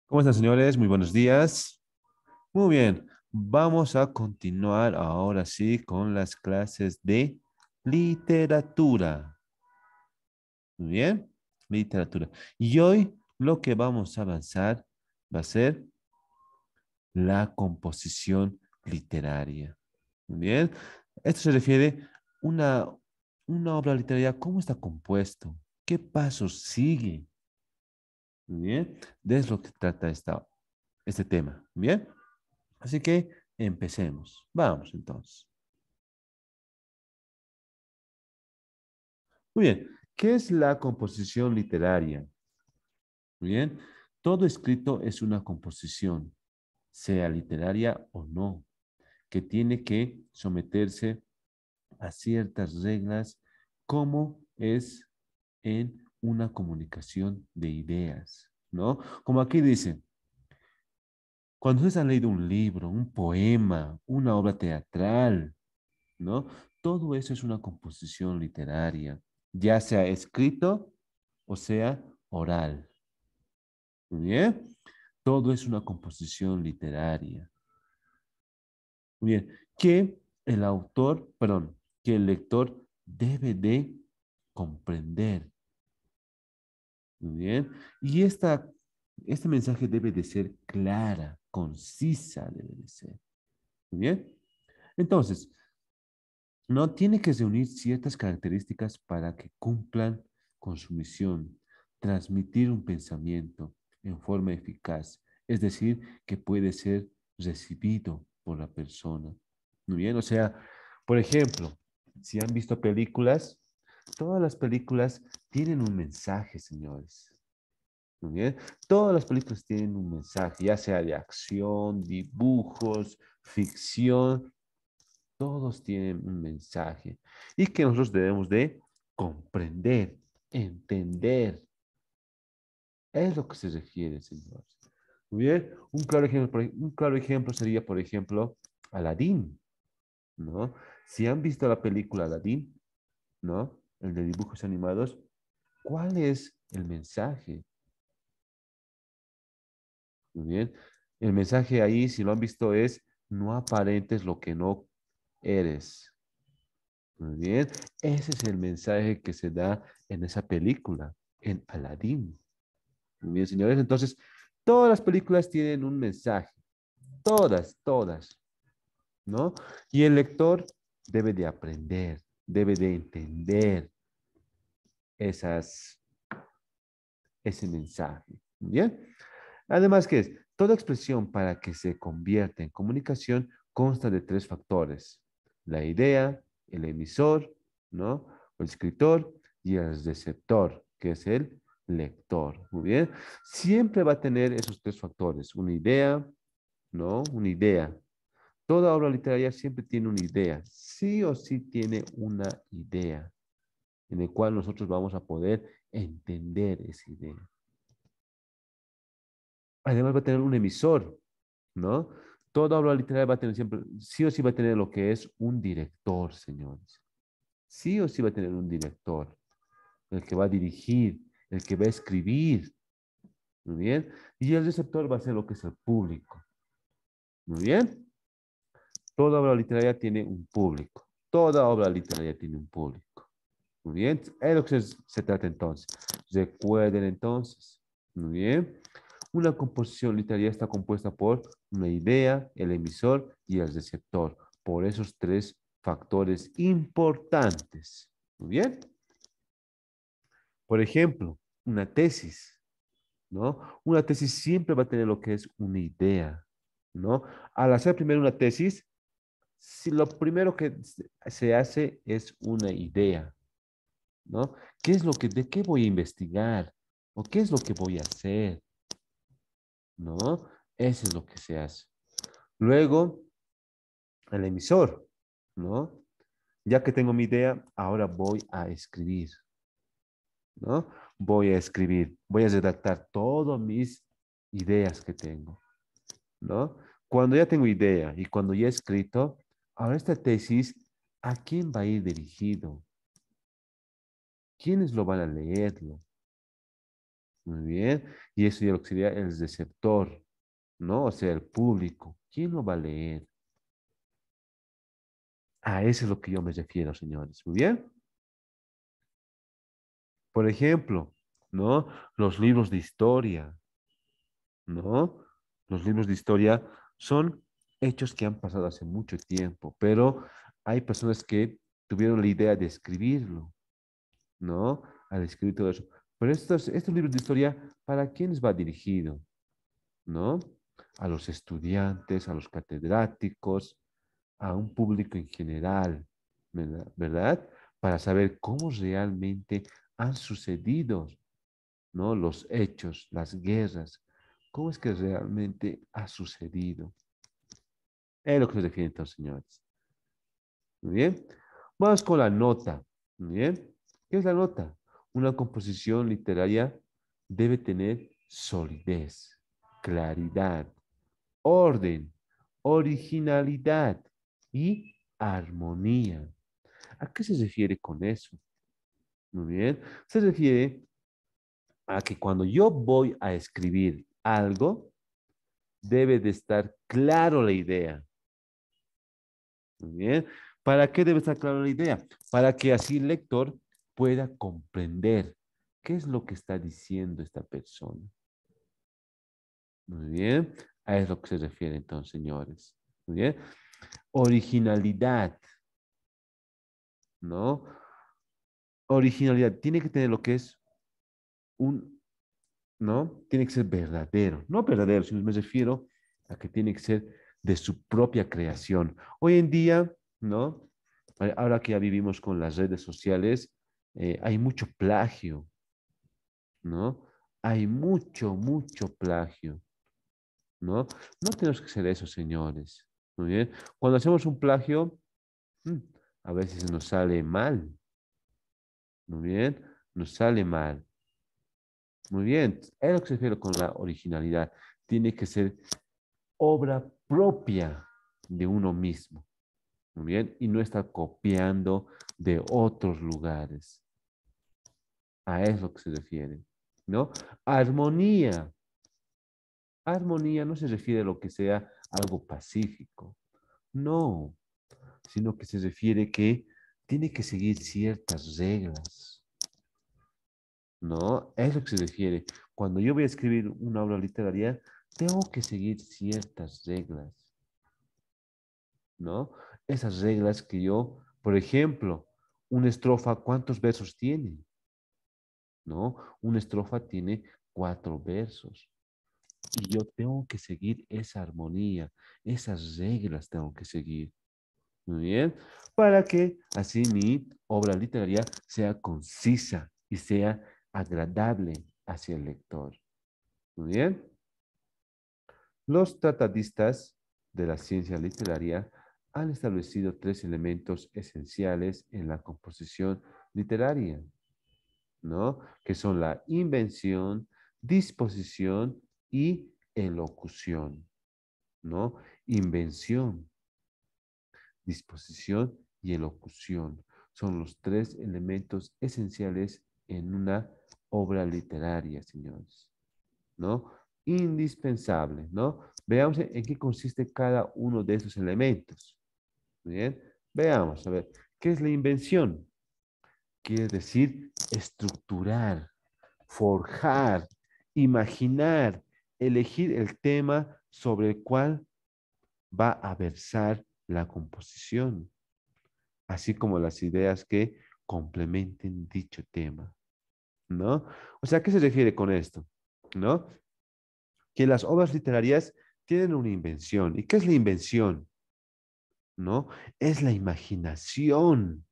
¿Cómo están, señores? Muy buenos días. Muy bien, vamos a continuar ahora sí con las clases de literatura. Muy bien, literatura. Y hoy lo que vamos a avanzar va a ser la composición literaria. Muy bien, esto se refiere a una obra literaria, ¿cómo está compuesto? ¿Qué pasos sigue? Muy bien, de eso es lo que trata este tema. Muy bien. Así que empecemos. Vamos entonces. Muy bien. ¿Qué es la composición literaria? Muy bien. Todo escrito es una composición, sea literaria o no, que tiene que someterse a ciertas reglas como es en una comunicación de ideas, ¿no? Como aquí dice, cuando ustedes han leído un libro, un poema, una obra teatral, ¿no? Todo eso es una composición literaria, ya sea escrito o sea oral. Muy bien. Todo es una composición literaria. Muy bien. Que el autor, perdón, que el lector debe de comprender. Muy bien. Y este mensaje debe de ser clara, concisa, debe de ser. Muy bien. Entonces, no tiene que reunir ciertas características para que cumplan con su misión, transmitir un pensamiento en forma eficaz, es decir, que puede ser recibido por la persona. Muy bien, o sea, por ejemplo, si han visto películas, todas las películas tienen un mensaje, señores. Muy bien, todas las películas tienen un mensaje, ya sea de acción, dibujos, ficción, todos tienen un mensaje y que nosotros debemos de comprender, entender. Es lo que se refiere, señores. Muy bien, un claro ejemplo sería, por ejemplo, Aladín, ¿no? Si han visto la película Aladín, ¿no? El de dibujos animados, ¿cuál es el mensaje? Muy bien, el mensaje ahí, si lo han visto, es no aparentes lo que no eres. Muy bien, ese es el mensaje que se da en esa película, en Aladdin. Muy bien, señores, entonces todas las películas tienen un mensaje, todas, ¿no? Y el lector debe de aprender, debe de entender esas, ese mensaje. Muy bien, además que es, toda expresión para que se convierta en comunicación consta de tres factores: la idea, el emisor, ¿no? El escritor y el receptor, que es el lector. Muy bien. Siempre va a tener esos tres factores: una idea, ¿no? Una idea. Toda obra literaria siempre tiene una idea. Sí o sí tiene una idea en el cual nosotros vamos a poder entender esa idea. Además va a tener un emisor, ¿no? Toda obra literaria va a tener siempre, sí o sí va a tener lo que es un director, señores. Sí o sí va a tener un director, el que va a dirigir, el que va a escribir, muy bien. Y el receptor va a ser lo que es el público, muy bien. Toda obra literaria tiene un público. Toda obra literaria tiene un público. Muy bien. Es lo que se trata entonces. Recuerden entonces. Muy bien. Una composición literaria está compuesta por una idea, el emisor y el receptor. Por esos tres factores importantes. Muy bien. Por ejemplo, una tesis, ¿no? Una tesis siempre va a tener lo que es una idea, ¿no? Al hacer primero una tesis, si lo primero que se hace es una idea, ¿no? ¿Qué es lo que, de qué voy a investigar? ¿O qué es lo que voy a hacer? ¿No? Eso es lo que se hace. Luego, el emisor, ¿no? Ya que tengo mi idea, ahora voy a escribir, ¿no? Voy a escribir, voy a redactar todas mis ideas que tengo, ¿no? Cuando ya tengo idea y cuando ya he escrito, ahora esta tesis, ¿a quién va a ir dirigido? ¿Quiénes lo van a leerlo? Muy bien. Y eso ya lo que sería el receptor, ¿no? O sea, el público. ¿Quién lo va a leer? A eso es lo que yo me refiero, señores. Muy bien. Por ejemplo, ¿no? Los libros de historia, ¿no? Los libros de historia son hechos que han pasado hace mucho tiempo, pero hay personas que tuvieron la idea de escribirlo, ¿no? Al escribir todo eso. Pero estos libros de historia, ¿para quiénes va dirigido? ¿No? A los estudiantes, a los catedráticos, a un público en general, ¿verdad? Para saber cómo realmente han sucedido, ¿no? Los hechos, las guerras, cómo es que realmente ha sucedido. Es lo que se refiere entonces, señores. Muy bien. Vamos con la nota. Muy bien. ¿Qué es la nota? Una composición literaria debe tener solidez, claridad, orden, originalidad y armonía. ¿A qué se refiere con eso? Muy bien. Se refiere a que cuando yo voy a escribir algo, debe de estar claro la idea. Muy bien. ¿Para qué debe estar claro la idea? Para que así el lector pueda comprender qué es lo que está diciendo esta persona. Muy bien. A eso es lo que se refiere entonces, señores. Muy bien. Originalidad, ¿no? Originalidad tiene que tener lo que es un, ¿no? Tiene que ser verdadero. No verdadero, sino me refiero a que tiene que ser de su propia creación. Hoy en día, ¿no? Ahora que ya vivimos con las redes sociales, hay mucho plagio, ¿no? Hay mucho plagio, ¿no? No tenemos que hacer eso, señores. Muy bien. Cuando hacemos un plagio, mm, a veces nos sale mal, muy bien, nos sale mal. Muy bien, es lo que se refiere con la originalidad. Tiene que ser obra propia de uno mismo. Muy bien, y no estar copiando de otros lugares. A eso que se refiere, ¿no? Armonía. Armonía no se refiere a lo que sea algo pacífico, no, sino que se refiere que tiene que seguir ciertas reglas, ¿no? Es lo que se refiere. Cuando yo voy a escribir una obra literaria, tengo que seguir ciertas reglas, ¿no? Esas reglas que yo, por ejemplo, una estrofa, ¿cuántos versos tiene? ¿No? Una estrofa tiene 4 versos. Y yo tengo que seguir esa armonía, esas reglas tengo que seguir. Muy bien. Para que así mi obra literaria sea concisa y sea agradable hacia el lector. Muy bien. Los tratadistas de la ciencia literaria han establecido 3 elementos esenciales en la composición literaria, ¿no? Que son la invención, disposición y elocución, ¿no? Invención, disposición y elocución son los 3 elementos esenciales en una obra literaria, señores, ¿no? Indispensable, ¿no? Veamos en qué consiste cada uno de esos elementos. Bien, veamos, a ver, ¿qué es la invención? Quiere decir estructurar, forjar, imaginar, elegir el tema sobre el cual va a versar la composición, así como las ideas que complementen dicho tema, ¿no? O sea, ¿qué se refiere con esto? ¿No? Que las obras literarias tienen una invención. ¿Y qué es la invención? ¿No? Es la imaginación,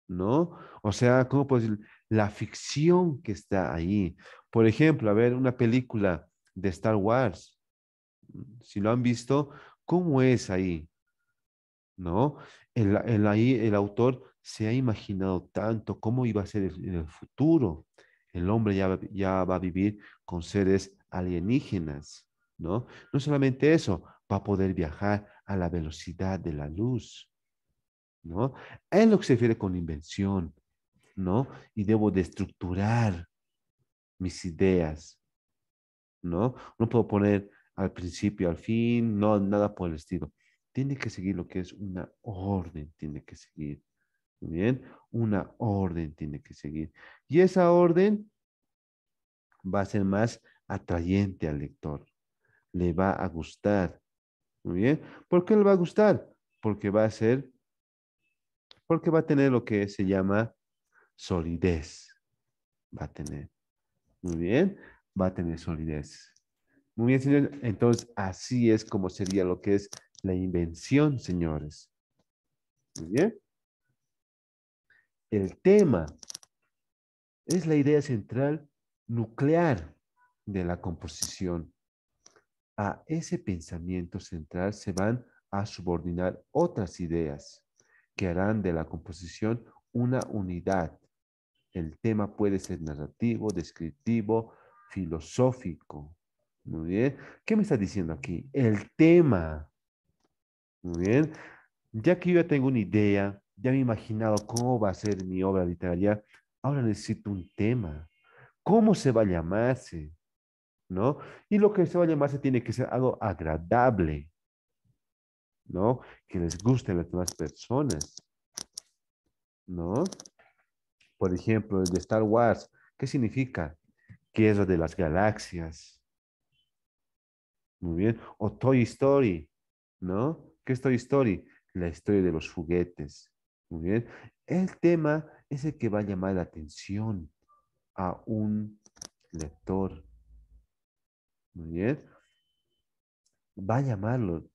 ¿no? O sea, ¿cómo puedo decir? La ficción que está ahí. Por ejemplo, a ver, una película de Star Wars, si lo han visto, ¿cómo es ahí? ¿No? Ahí el autor se ha imaginado tanto cómo iba a ser en el futuro. El hombre ya va a vivir con seres alienígenas, ¿no? No solamente eso, va a poder viajar a la velocidad de la luz, ¿no? Es lo que se refiere con invención, ¿no? Y debo de estructurar, mis ideas, ¿no? No puedo poner al principio, al fin, no, nada por el estilo. Tiene que seguir lo que es una orden, tiene que seguir. Muy bien, una orden tiene que seguir. Y esa orden va a ser más atrayente al lector, le va a gustar. Muy bien, ¿por qué le va a gustar? Porque va a ser, porque va a tener lo que se llama solidez. Va a tener, muy bien, va a tener solidez. Muy bien, señores. Entonces, así es como sería lo que es la invención, señores. Muy bien. El tema es la idea central nuclear de la composición. A ese pensamiento central se van a subordinar otras ideas que harán de la composición una unidad. El tema puede ser narrativo, descriptivo, filosófico. Muy bien. ¿Qué me está diciendo aquí? El tema. Muy bien. Ya que yo ya tengo una idea, ya me he imaginado cómo va a ser mi obra literaria, ahora necesito un tema. ¿Cómo se va a llamarse? ¿No? Y lo que se va a llamarse tiene que ser algo agradable, ¿no? Que les guste a las demás personas, ¿no? Por ejemplo, el de Star Wars, ¿qué significa? Guerra de las Galaxias. Muy bien. O Toy Story, ¿no? ¿Qué es Toy Story? La historia de los juguetes. Muy bien. El tema es el que va a llamar la atención a un lector. Muy bien. Va a llamarlo,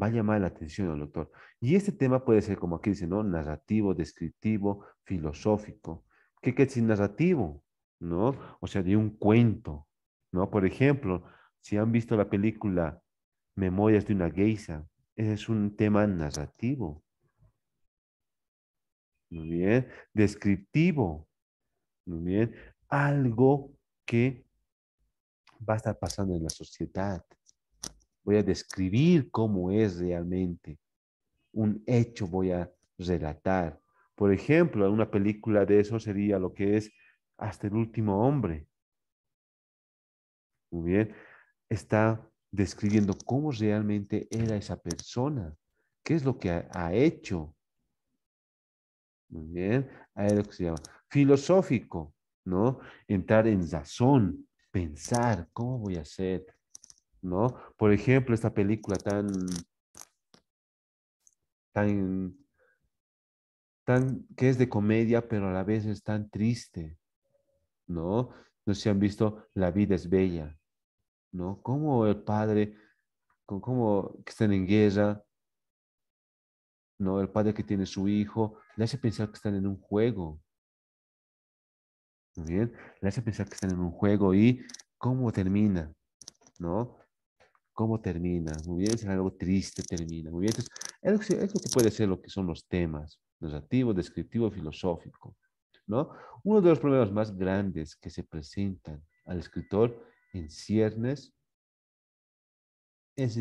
va a llamar la atención al lector. Y este tema puede ser, como aquí dice, ¿no? Narrativo, descriptivo, filosófico. ¿Qué es narrativo? ¿No? O sea, de un cuento, ¿no? Por ejemplo, si han visto la película Memorias de una geisha, ese es un tema narrativo. Muy bien. Descriptivo. Muy bien. Algo que va a estar pasando en la sociedad. Voy a describir cómo es realmente. Un hecho voy a relatar. Por ejemplo, una película de eso sería lo que es Hasta el último hombre. Muy bien. Está describiendo cómo realmente era esa persona. ¿Qué es lo que ha hecho? Muy bien. Hay lo que se llama filosófico, ¿no? Entrar en razón, pensar, ¿cómo voy a hacer? ¿No? Por ejemplo, esta película tan, que es de comedia, pero a la vez es tan triste, ¿no? No sé si han visto La vida es bella, ¿no? Cómo el padre, cómo que están en guerra, ¿no? El padre que tiene su hijo, le hace pensar que están en un juego, ¿muy bien? Le hace pensar que están en un juego y cómo termina, ¿no? ¿Cómo termina? Muy bien, es algo triste, termina. Muy bien, entonces, es lo que puede ser lo que son los temas, narrativo, descriptivo, filosófico, ¿no? Uno de los problemas más grandes que se presentan al escritor en ciernes es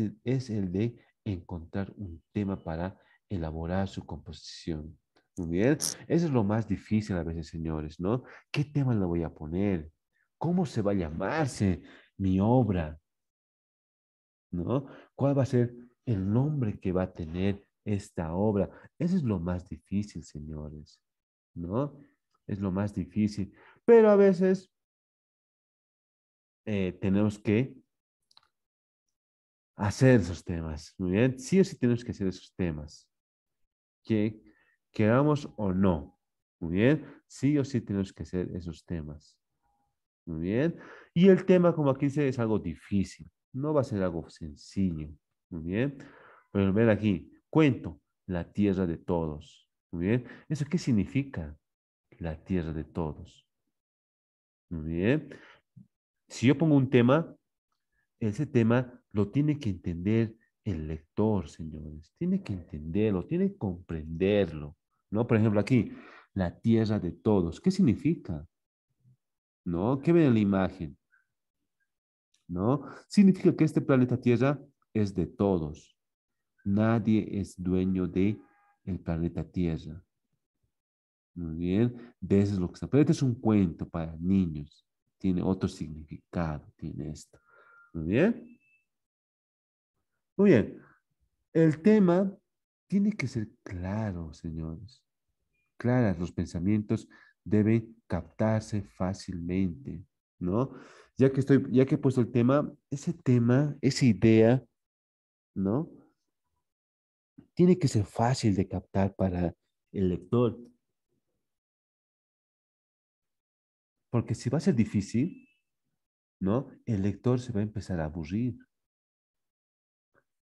el de encontrar un tema para elaborar su composición. Muy bien, eso es lo más difícil a veces, señores, ¿no? ¿Qué tema le voy a poner? ¿Cómo se va a llamarse mi obra? ¿No? ¿Cuál va a ser el nombre que va a tener esta obra? Eso es lo más difícil, señores, ¿no? Es lo más difícil. Pero a veces tenemos que hacer esos temas, ¿muy bien? Sí o sí tenemos que hacer esos temas, que queramos o no, ¿muy bien? Sí o sí tenemos que hacer esos temas, ¿muy bien? Y el tema, como aquí dice, es algo difícil, no va a ser algo sencillo, ¿muy bien? Pero ven aquí, cuento, la tierra de todos, ¿muy bien? ¿Eso qué significa? La tierra de todos, ¿muy bien? Si yo pongo un tema, ese tema lo tiene que entender el lector, señores. Tiene que entenderlo, tiene que comprenderlo, ¿no? Por ejemplo, aquí, la tierra de todos. ¿Qué significa? ¿No? ¿Qué ven en la imagen? ¿No? Significa que este planeta Tierra es de todos. Nadie es dueño de el planeta Tierra. Muy bien, de eso es lo que está. Pero este es un cuento para niños. Tiene otro significado, tiene esto. Muy bien. Muy bien. El tema tiene que ser claro, señores. Claras, los pensamientos deben captarse fácilmente, ¿no? Ya que he puesto el tema, esa idea, ¿no? Tiene que ser fácil de captar para el lector, porque si va a ser difícil, ¿no? El lector se va a empezar a aburrir,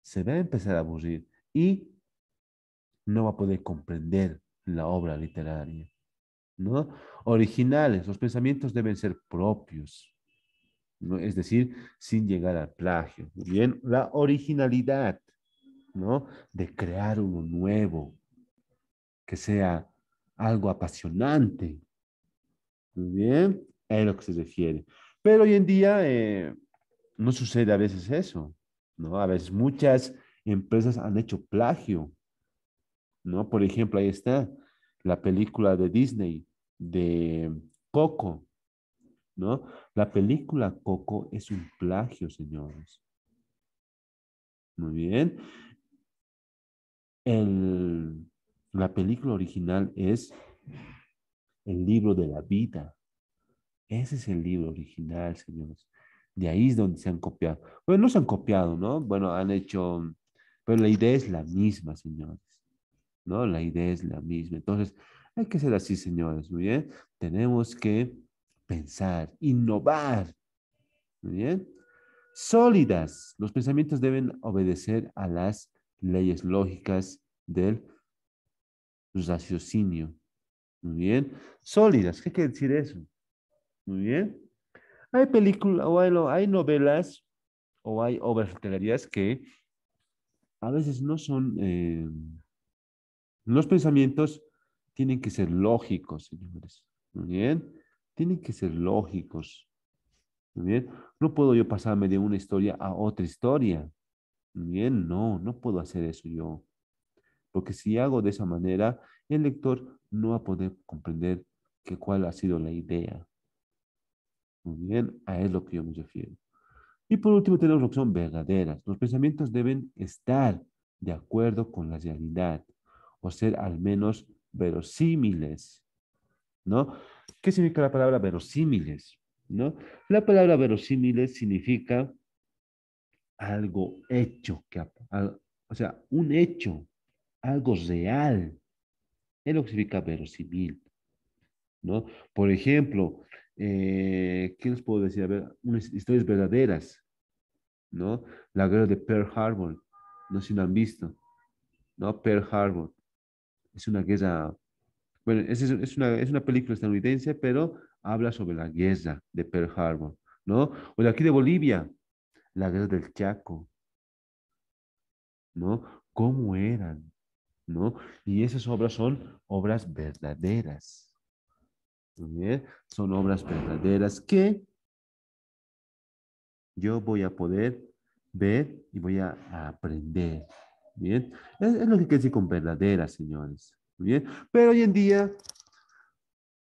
se va a empezar a aburrir y no va a poder comprender la obra literaria, ¿no? Originales, los pensamientos deben ser propios, ¿no? Es decir, sin llegar al plagio. Muy bien, la originalidad, ¿no? De crear uno nuevo, que sea algo apasionante. Muy bien, es lo que se refiere. Pero hoy en día no sucede a veces eso, ¿no? A veces muchas empresas han hecho plagio, ¿no? Por ejemplo, ahí está la película de Disney de Coco, ¿no? La película Coco es un plagio, señores. Muy bien. El, la película original es el libro de la vida. Ese es el libro original, señores. De ahí es donde se han copiado. Bueno, no se han copiado, ¿no? Bueno, han hecho, pero la idea es la misma, señores, ¿no? La idea es la misma. Entonces, hay que ser así, señores, ¿muy bien? Tenemos que pensar, innovar, ¿muy bien? Sólidas. Los pensamientos deben obedecer a las leyes lógicas del raciocinio. Muy bien. Sólidas. ¿Qué quiere decir eso? Muy bien. Hay películas, bueno, hay novelas o hay obras literarias que a veces no son, los pensamientos tienen que ser lógicos, señores. Muy bien. Tienen que ser lógicos. Muy bien. No puedo yo pasarme de una historia a otra historia. Muy bien. No, no puedo hacer eso yo. Porque si hago de esa manera, el lector no va a poder comprender cuál ha sido la idea. Muy bien, a es lo que yo me refiero. Y por último tenemos lo que son verdaderas. Los pensamientos deben estar de acuerdo con la realidad o ser al menos verosímiles, ¿no? ¿Qué significa la palabra verosímiles? ¿No? La palabra verosímiles significa algo hecho, o sea, un hecho, algo real. Es lo que significa verosímil, ¿no? Por ejemplo, ¿qué les puedo decir? A ver, unas historias verdaderas, ¿no? La guerra de Pearl Harbor, no sé si lo han visto, ¿no? Pearl Harbor es una guerra, bueno, es una película estadounidense, pero habla sobre la guerra de Pearl Harbor, ¿no? O de aquí de Bolivia, la guerra del Chaco, ¿no? ¿Cómo eran? ¿No? Y esas obras son obras verdaderas, ¿muy bien? Son obras verdaderas que yo voy a poder ver y voy a aprender. Bien, es lo que quiere decir con verdaderas, señores. Bien, pero hoy en día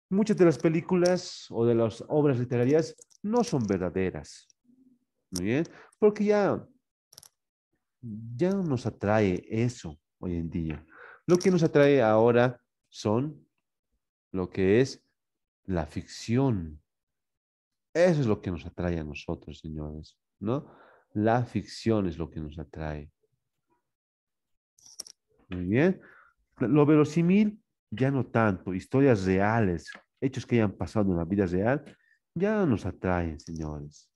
muchas de las películas o de las obras literarias no son verdaderas. Muy bien, porque ya no nos atrae eso hoy en día. Lo que nos atrae ahora son lo que es la ficción. Eso es lo que nos atrae a nosotros, señores, ¿no? La ficción es lo que nos atrae. Muy bien. Lo verosímil, ya no tanto. Historias reales, hechos que hayan pasado en la vida real, ya nos atraen, señores.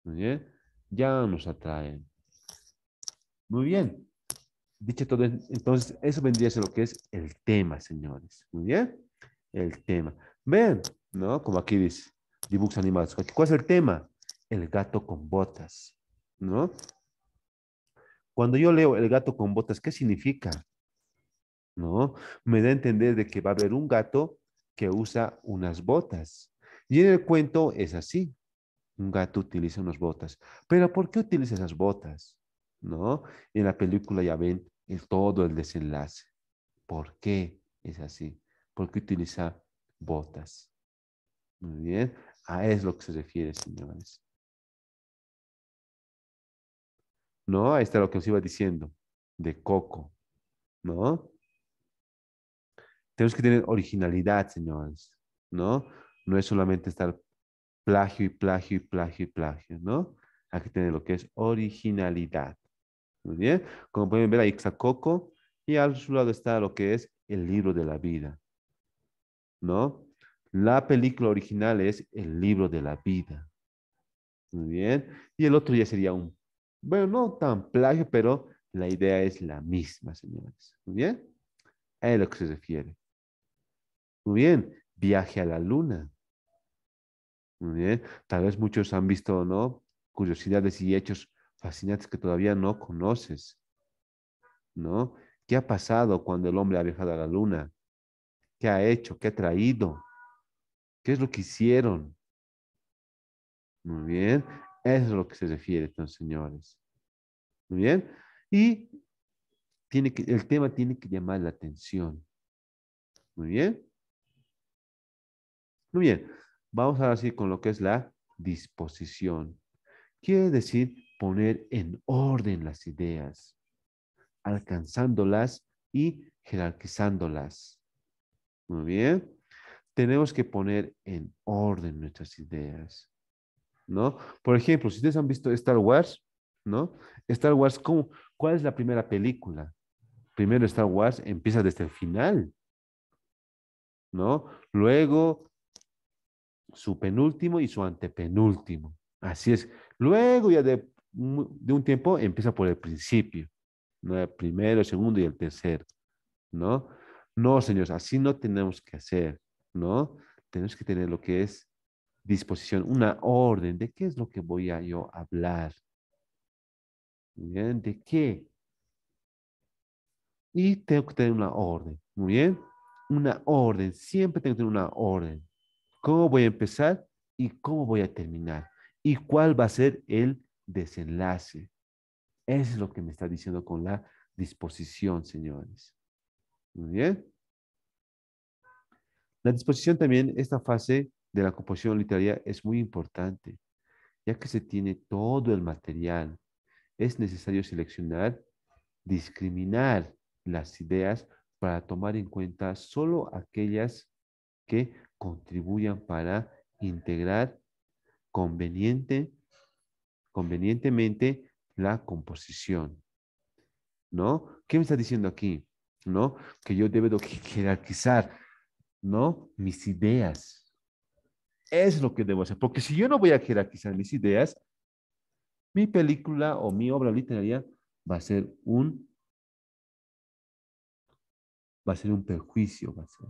Muy bien. Ya nos atraen. Muy bien. Dicho todo, entonces, eso vendría a ser lo que es el tema, señores. Muy bien. El tema. Ven, ¿no? Como aquí dice, dibujos animados. ¿Cuál es el tema? El gato con botas, ¿no? Cuando yo leo el gato con botas, ¿qué significa? ¿No? Me da a entender de que va a haber un gato que usa unas botas. Y en el cuento es así. Un gato utiliza unas botas. Pero ¿por qué utiliza esas botas? ¿No? En la película ya ven todo el desenlace. ¿Por qué es así? ¿Por qué utiliza botas? Muy bien. A eso es lo que se refiere, señores. ¿No? Ahí está lo que os iba diciendo. De Coco. ¿No? Tenemos que tener originalidad, señores. ¿No? No es solamente estar plagio y plagio y plagio y plagio, ¿no? Hay que tener lo que es originalidad. Muy bien. Como pueden ver, ahí está Coco y al su lado está lo que es el libro de la vida, ¿no? La película original es el libro de la vida. Muy bien. Y el otro ya sería un, bueno, no tan plagio, pero la idea es la misma, señores. Muy bien. A lo que se refiere. Muy bien. Viaje a la luna. Muy bien. Tal vez muchos han visto, ¿no? Curiosidades y hechos fascinantes que todavía no conoces, ¿no? ¿Qué ha pasado cuando el hombre ha viajado a la luna? ¿Qué ha hecho? ¿Qué ha traído? ¿Qué es lo que hicieron? Muy bien. Eso es a lo que se refiere, entonces, señores. Muy bien. Y el tema tiene que llamar la atención. Muy bien. Muy bien. Vamos ahora sí con lo que es la disposición. Quiere decir poner en orden las ideas, alcanzándolas y jerarquizándolas. Muy bien. Tenemos que poner en orden nuestras ideas, ¿no? Por ejemplo, si ustedes han visto Star Wars, ¿no? Star Wars, ¿cuál es la primera película? Primero Star Wars empieza desde el final, ¿no? Luego su penúltimo y su antepenúltimo. Así es. Luego ya de un tiempo empieza por el principio, ¿no? El primero, el segundo y el tercero, ¿no? No, señores, así no tenemos que hacer, ¿no? Tenemos que tener lo que es disposición, una orden de qué es lo que voy a yo hablar, ¿bien? ¿De qué? Y tengo que tener una orden, ¿muy bien? Una orden, siempre tengo que tener una orden. ¿Cómo voy a empezar y cómo voy a terminar? ¿Y cuál va a ser el desenlace? Eso es lo que me está diciendo con la disposición, señores. Muy bien. La disposición también, esta fase de la composición literaria es muy importante, ya que se tiene todo el material. Es necesario seleccionar, discriminar las ideas para tomar en cuenta solo aquellas que contribuyan para integrar conveniente, convenientemente la composición, ¿no? ¿Qué me está diciendo aquí? ¿No? Que yo debo jerarquizar, ¿no? Mis ideas. Es lo que debo hacer, porque si yo no voy a jerarquizar mis ideas, mi película o mi obra literaria va a ser un perjuicio, va a ser.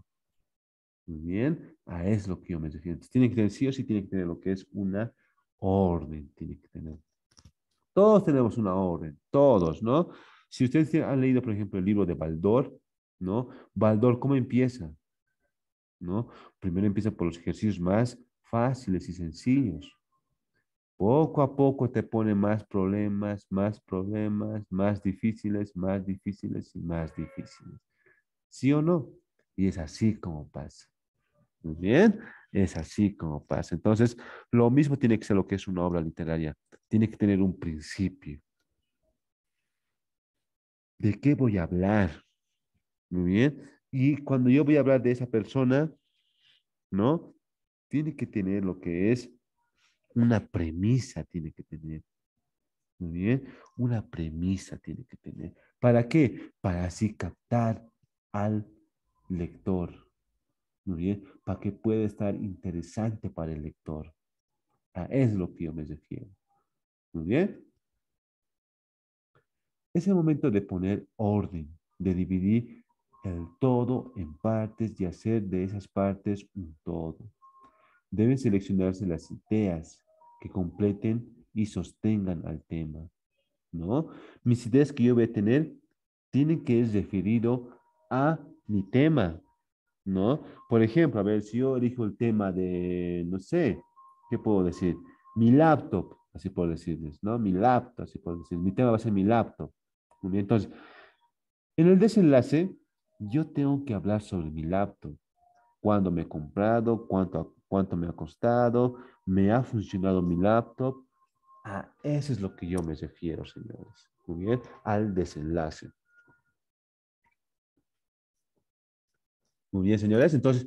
Muy bien, a eso es lo que yo me refiero. Entonces, tiene que tener sí o sí, tiene que tener lo que es una orden, tiene que tener. Todos tenemos una orden, todos, ¿no? Si ustedes han leído, por ejemplo, el libro de Baldor, ¿no? Baldor, ¿cómo empieza? ¿No? Primero empieza por los ejercicios más fáciles y sencillos. Poco a poco te pone más problemas, más difíciles y más difíciles. ¿Sí o no? Y es así como pasa. Muy bien, es así como pasa. Entonces, lo mismo tiene que ser lo que es una obra literaria. Tiene que tener un principio. ¿De qué voy a hablar? Muy bien. Y cuando yo voy a hablar de esa persona, ¿no? Tiene que tener lo que es una premisa, tiene que tener. Muy bien. Una premisa tiene que tener. ¿Para qué? Para así captar al lector. Muy bien. Para que pueda estar interesante para el lector. A eso es lo que yo me refiero. Muy bien. Es el momento de poner orden, de dividir el todo en partes y hacer de esas partes un todo. Deben seleccionarse las ideas que completen y sostengan al tema, ¿no? Mis ideas que yo voy a tener tienen que ir referido a mi tema, ¿no? Por ejemplo, a ver, si yo elijo el tema de, no sé, ¿qué puedo decir? Mi laptop, así puedo decirles, ¿no? Mi laptop, así puedo decir. Mi tema va a ser mi laptop. Muy bien, entonces, en el desenlace, yo tengo que hablar sobre mi laptop. cuándo me he comprado, cuánto me ha costado, me ha funcionado mi laptop. A eso es lo que yo me refiero, señores. Muy bien, al desenlace. Muy bien, señores. Entonces,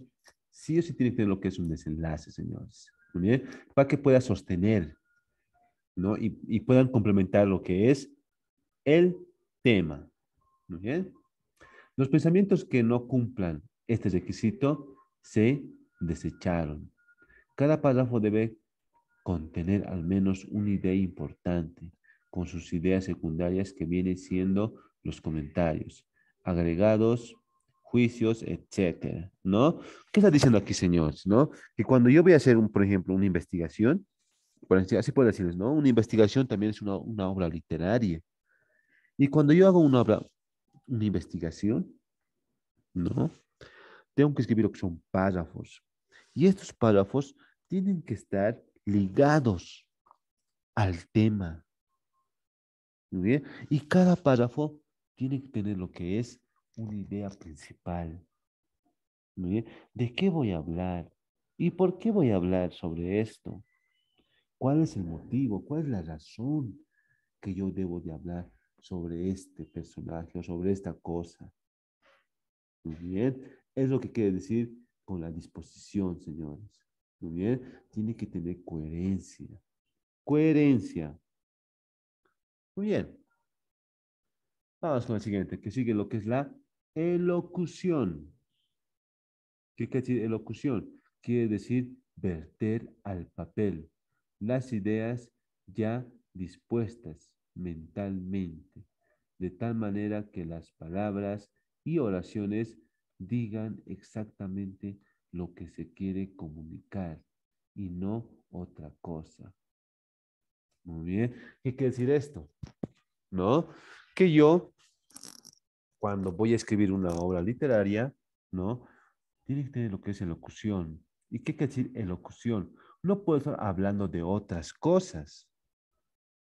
sí o sí tiene que tener lo que es un desenlace, señores. Muy bien, para que pueda sostener, ¿no? Y puedan complementar lo que es el tema. Muy bien. Los pensamientos que no cumplan este requisito se desecharon. Cada párrafo debe contener al menos una idea importante, con sus ideas secundarias que vienen siendo los comentarios, agregados, juicios, etcétera, ¿no? ¿Qué está diciendo aquí, señores? ¿No? Que cuando yo voy a hacer, por ejemplo, una investigación, así puedo decirles, ¿no? Una investigación también es una obra literaria. Y cuando yo hago una investigación, ¿no? Tengo que escribir lo que son párrafos. Y estos párrafos tienen que estar ligados al tema. Muy bien. Y cada párrafo tiene que tener lo que es una idea principal. Muy bien. ¿De qué voy a hablar? ¿Y por qué voy a hablar sobre esto? ¿Cuál es el motivo? ¿Cuál es la razón que yo debo de hablar sobre este personaje o sobre esta cosa? Muy bien. Es lo que quiere decir con la disposición, señores. Muy bien. Tiene que tener coherencia. Coherencia. Muy bien. Vamos con el siguiente, que sigue lo que es la elocución. ¿Qué quiere decir elocución? Quiere decir verter al papel las ideas ya dispuestas mentalmente, de tal manera que las palabras y oraciones digan exactamente lo que se quiere comunicar y no otra cosa. Muy bien. ¿Qué quiere decir esto? ¿No? Que yo, cuando voy a escribir una obra literaria, ¿no? Tiene que tener lo que es elocución. ¿Y qué quiere decir elocución? No puedo estar hablando de otras cosas.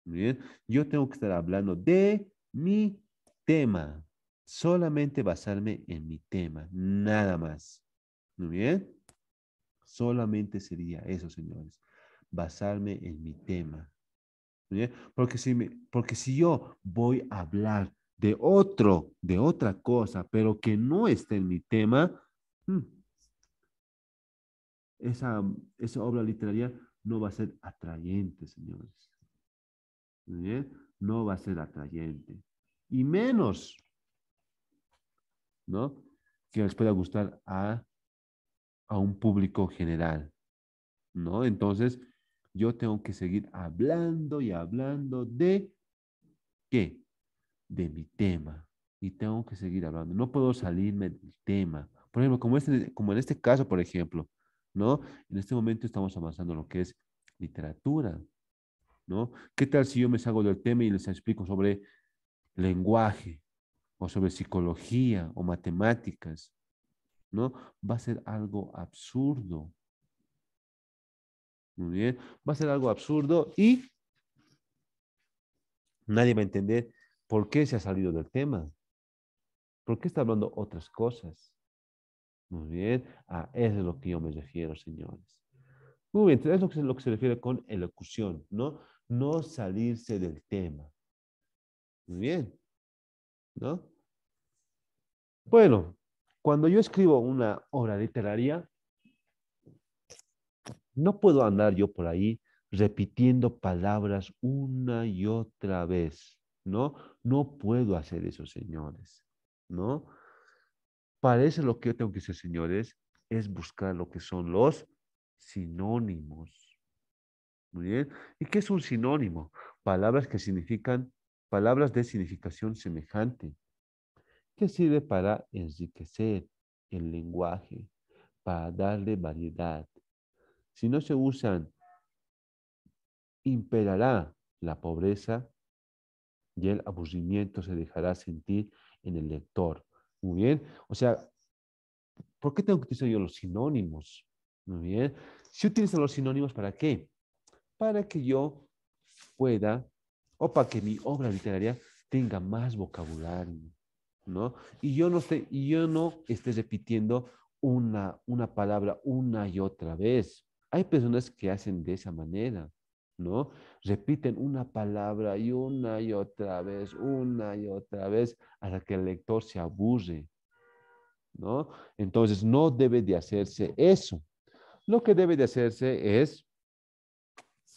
Bien, yo tengo que estar hablando de mi tema. Solamente basarme en mi tema, nada más. Muy bien, solamente sería eso, señores. Basarme en mi tema. Muy bien, porque si yo voy a hablar de otra cosa, pero que no esté en mi tema, hmm, esa, esa obra literaria no va a ser atrayente, señores. ¿Muy bien? No va a ser atrayente. Y menos, ¿no? Que les pueda gustar a un público general, ¿no? Entonces, yo tengo que seguir hablando y hablando de ¿qué? De mi tema. Y tengo que seguir hablando. No puedo salirme del tema. Por ejemplo, como en este caso, por ejemplo, ¿no? En este momento estamos avanzando en lo que es literatura, ¿no? ¿Qué tal si yo me salgo del tema y les explico sobre lenguaje o sobre psicología o matemáticas? ¿No? Va a ser algo absurdo. Muy bien. Va a ser algo absurdo y nadie va a entender por qué se ha salido del tema. ¿Por qué está hablando otras cosas? Muy bien. A eso es lo que yo me refiero, señores. Muy bien. Entonces, es lo que se refiere con elocución, ¿no? No salirse del tema. Muy bien. ¿No? Bueno, cuando yo escribo una obra literaria, no puedo andar yo por ahí repitiendo palabras una y otra vez, ¿no? No puedo hacer eso, señores, ¿no? Para eso lo que yo tengo que hacer, señores, es buscar lo que son los sinónimos. Muy bien. ¿Y qué es un sinónimo? Palabras que significan, palabras de significación semejante, que sirve para enriquecer el lenguaje, para darle variedad. Si no se usan, imperará la pobreza y el aburrimiento se dejará sentir en el lector. Muy bien. O sea, ¿por qué tengo que utilizar yo los sinónimos? Muy bien. Si utilizo los sinónimos, ¿para qué? Para que yo pueda, o para que mi obra literaria tenga más vocabulario, ¿no? Y yo no esté repitiendo una palabra una y otra vez. Hay personas que hacen de esa manera, ¿no? Repiten una palabra y una y otra vez, hasta que el lector se aburre, ¿no? Entonces, no debe de hacerse eso. Lo que debe de hacerse es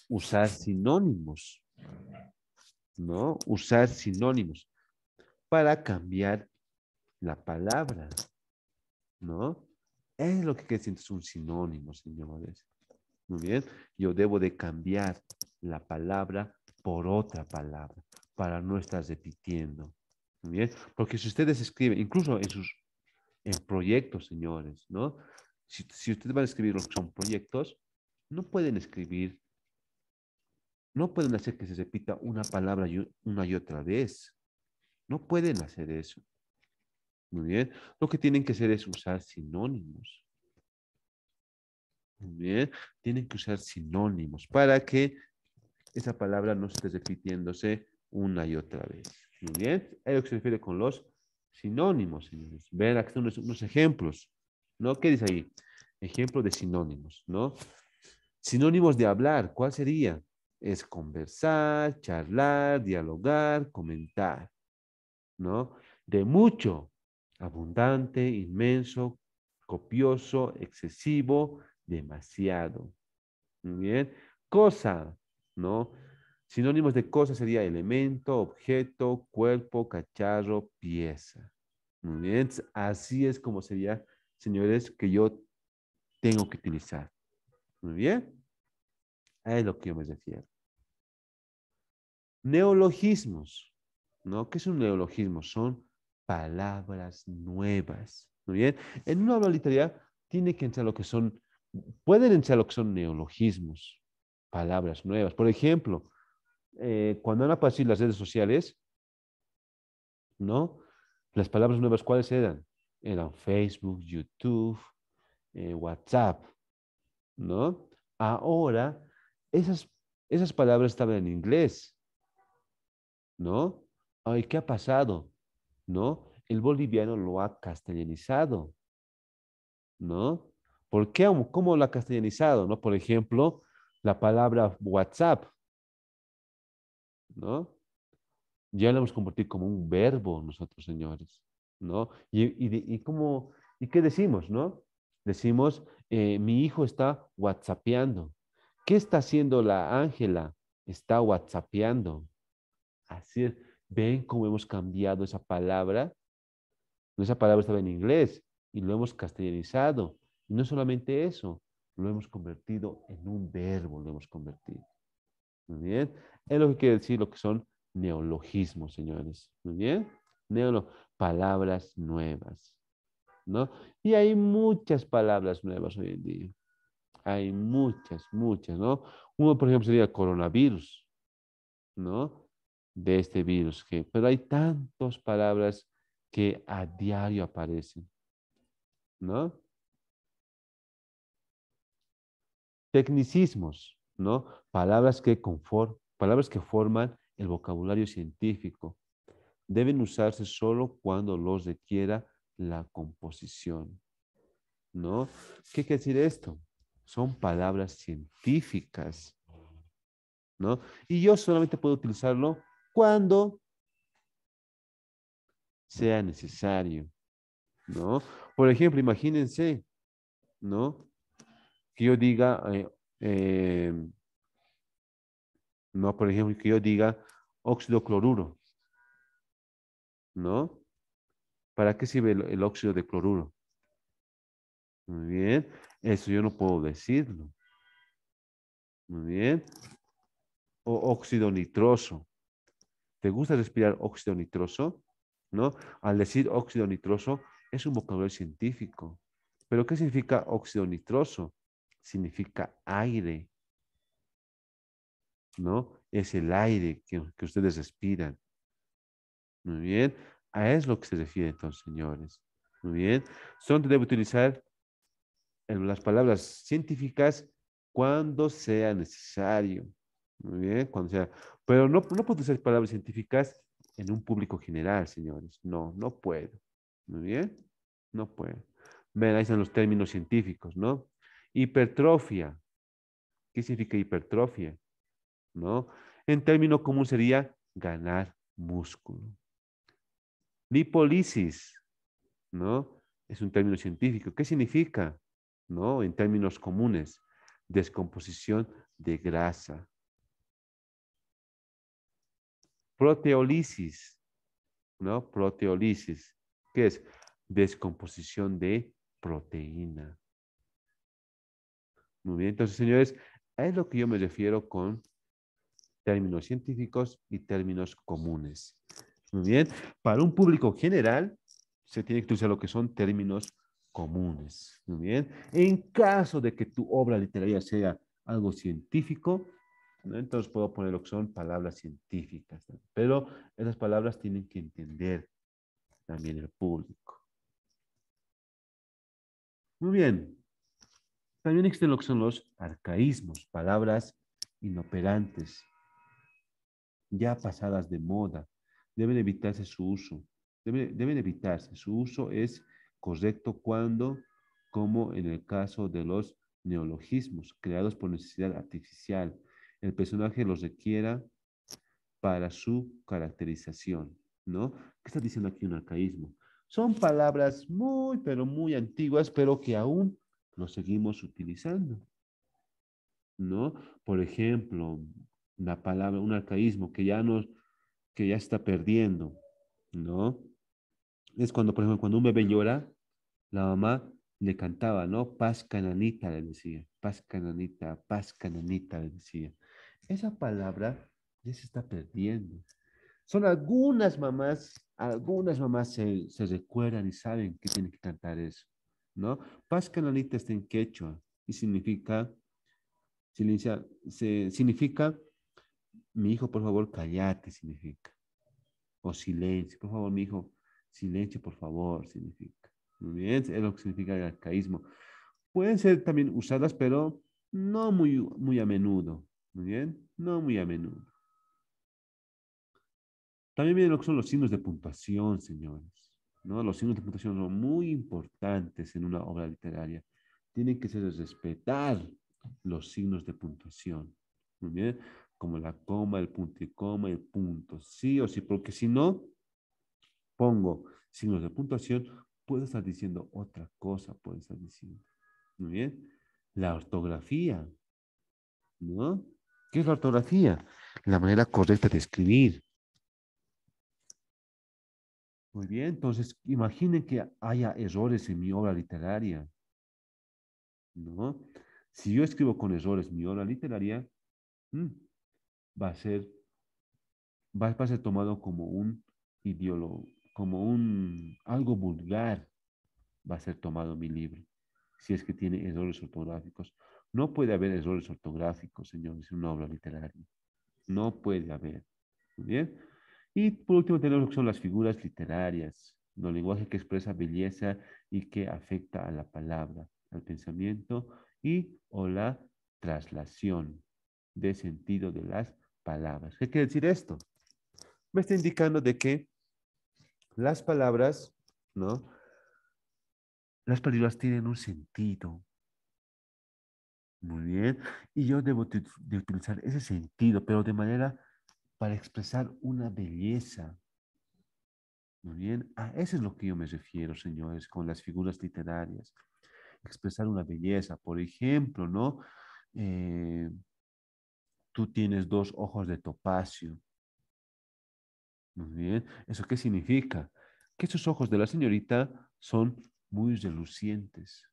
usar sinónimos, ¿no? Usar sinónimos para cambiar la palabra, ¿no? Es lo que quiere decir un sinónimo, señores. Muy bien. Yo debo de cambiar la palabra por otra palabra para no estar repitiendo. Muy bien. Porque si ustedes escriben, incluso en proyectos, señores, ¿no? Si ustedes van a escribir lo que son proyectos, no pueden escribir, no pueden hacer que se repita una palabra una y otra vez. No pueden hacer eso. Muy bien. Lo que tienen que hacer es usar sinónimos. Muy bien. Tienen que usar sinónimos para que esa palabra no esté repitiéndose una y otra vez. Muy bien. Es lo que se refiere con los sinónimos, señores. Ven, aquí están unos ejemplos, ¿no? ¿Qué dice ahí? Ejemplo de sinónimos, ¿no? Sinónimos de hablar, ¿cuál sería? Es conversar, charlar, dialogar, comentar, ¿no? De mucho, abundante, inmenso, copioso, excesivo, demasiado. Muy bien. Cosa, ¿no? Sinónimos de cosa sería elemento, objeto, cuerpo, cacharro, pieza. Muy bien. Así es como sería, señores, que yo tengo que utilizar. Muy bien. Es lo que yo me refiero. Neologismos, ¿no? ¿Qué es un neologismo? Son palabras nuevas. Muy bien. En una habla literaria tiene que entrar lo que son, pueden entrar lo que son neologismos, palabras nuevas. Por ejemplo, cuando han aparecido las redes sociales, ¿no? Las palabras nuevas, ¿cuáles eran? Eran Facebook, YouTube, WhatsApp, ¿no? Ahora, esas, esas palabras estaban en inglés, ¿no? Ay, ¿qué ha pasado? ¿No? El boliviano lo ha castellanizado, ¿no? ¿Por qué? ¿Cómo lo ha castellanizado? ¿No? Por ejemplo, la palabra WhatsApp, ¿no? Ya lo hemos convertido como un verbo nosotros, señores, ¿no? ¿Y qué decimos, no? Decimos, mi hijo está whatsappeando. ¿Qué está haciendo la Ángela? Está whatsappeando. Así es. ¿Ven cómo hemos cambiado esa palabra? Esa palabra estaba en inglés y lo hemos castellanizado. Y no solamente eso, lo hemos convertido en un verbo, lo hemos convertido. Muy bien. Es lo que quiere decir lo que son neologismos, señores. Muy bien. Palabras nuevas, ¿no? Y hay muchas palabras nuevas hoy en día. Hay muchas, muchas, ¿no? Uno, por ejemplo, sería coronavirus, ¿no? De este virus. Pero hay tantas palabras que a diario aparecen, ¿no? Tecnicismos, ¿no? Palabras que forman el vocabulario científico. Deben usarse solo cuando los requiera la composición, ¿no? ¿Qué quiere decir esto? Son palabras científicas, ¿no? Y yo solamente puedo utilizarlo cuando sea necesario, ¿no? Por ejemplo, imagínense, ¿no? Que yo diga, eh, no, por ejemplo, que yo diga óxido cloruro, ¿no? ¿Para qué sirve el óxido de cloruro? Muy bien, eso yo no puedo decirlo. Muy bien. O óxido nitroso. ¿Te gusta respirar óxido nitroso? ¿No? Al decir óxido nitroso es un vocabulario científico. ¿Pero qué significa óxido nitroso? Significa aire, ¿no? Es el aire que ustedes respiran. Muy bien. A eso es lo que se refiere entonces, señores. Muy bien. Solo debe utilizar las palabras científicas cuando sea necesario. Muy bien, cuando sea. Pero no puedo usar palabras científicas en un público general, señores. No, no puedo. Muy bien, no puedo. Ven, ahí están los términos científicos, ¿no? Hipertrofia. ¿Qué significa hipertrofia? ¿No? En término común sería ganar músculo. Lipólisis, ¿no? Es un término científico. ¿Qué significa? ¿No? En términos comunes, descomposición de grasa. Proteólisis, ¿no? Proteólisis, ¿qué es? Descomposición de proteína. Muy bien, entonces, señores, es lo que yo me refiero con términos científicos y términos comunes. Muy bien, para un público general se tiene que utilizar lo que son términos comunes. Muy bien, en caso de que tu obra literaria sea algo científico, ¿no? Entonces puedo poner lo que son palabras científicas, ¿no? Pero esas palabras tienen que entender también el público. Muy bien, también existen lo que son los arcaísmos, palabras inoperantes, ya pasadas de moda. Deben evitarse su uso. Deben evitarse. Su uso es correcto cuando, como en el caso de los neologismos creados por necesidad artificial, el personaje los requiera para su caracterización, ¿no? ¿Qué está diciendo aquí un arcaísmo? Son palabras muy, pero muy antiguas, pero que aún lo seguimos utilizando, ¿no? Por ejemplo, una palabra, un arcaísmo que ya está perdiendo, ¿no? Es cuando, por ejemplo, cuando un bebé llora, la mamá le cantaba, ¿no? Paz cananita, le decía. Paz cananita, le decía. Esa palabra ya se está perdiendo. Son algunas mamás se recuerdan y saben que tienen que cantar eso, ¿no? Paz cananita está en quechua y significa, mi hijo, por favor, cállate, significa. O silencio, por favor, mi hijo, silencio, por favor, significa. Muy bien, es lo que significa el arcaísmo. Pueden ser también usadas, pero no muy a menudo. Muy bien, no muy a menudo. También vienen lo que son los signos de puntuación, señores. ¿No? Los signos de puntuación son muy importantes en una obra literaria. Tienen que ser de respetar los signos de puntuación. Muy bien, como la coma, el punto y coma, el punto. Sí o sí, porque si no, pongo signos de puntuación, puedo estar diciendo otra cosa, puedo estar diciendo. Muy bien. La ortografía, ¿no? ¿Qué es la ortografía? La manera correcta de escribir. Muy bien, entonces imaginen que haya errores en mi obra literaria, ¿no? Si yo escribo con errores mi obra literaria, mm, va a ser, va a ser tomado como un ideólogo, como un algo vulgar, va a ser tomado mi libro, si es que tiene errores ortográficos. No puede haber errores ortográficos, señores, en una obra literaria. No puede haber. Muy bien. Y por último tenemos lo que son las figuras literarias, ¿no? El lenguaje que expresa belleza y que afecta a la palabra, al pensamiento y o la traslación de sentido de las palabras. ¿Qué quiere decir esto? Me está indicando de que las palabras, ¿no? Las palabras tienen un sentido. Muy bien. Y yo debo de utilizar ese sentido, pero de manera para expresar una belleza. Muy bien. A eso es lo que yo me refiero, señores, con las figuras literarias. Expresar una belleza. Por ejemplo, ¿no? Eh, tú tienes dos ojos de topacio. Muy bien. ¿Eso qué significa? Que esos ojos de la señorita son muy relucientes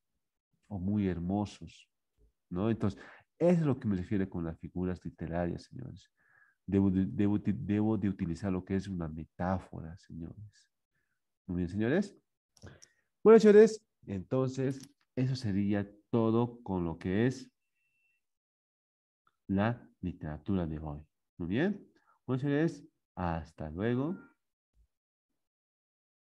o muy hermosos, ¿no? Entonces, eso es lo que me refiero con las figuras literarias, señores. Debo de utilizar lo que es una metáfora, señores. Muy bien, señores. Bueno, señores, entonces eso sería todo con lo que es la literatura de hoy. Muy bien. Bueno, señores, hasta luego.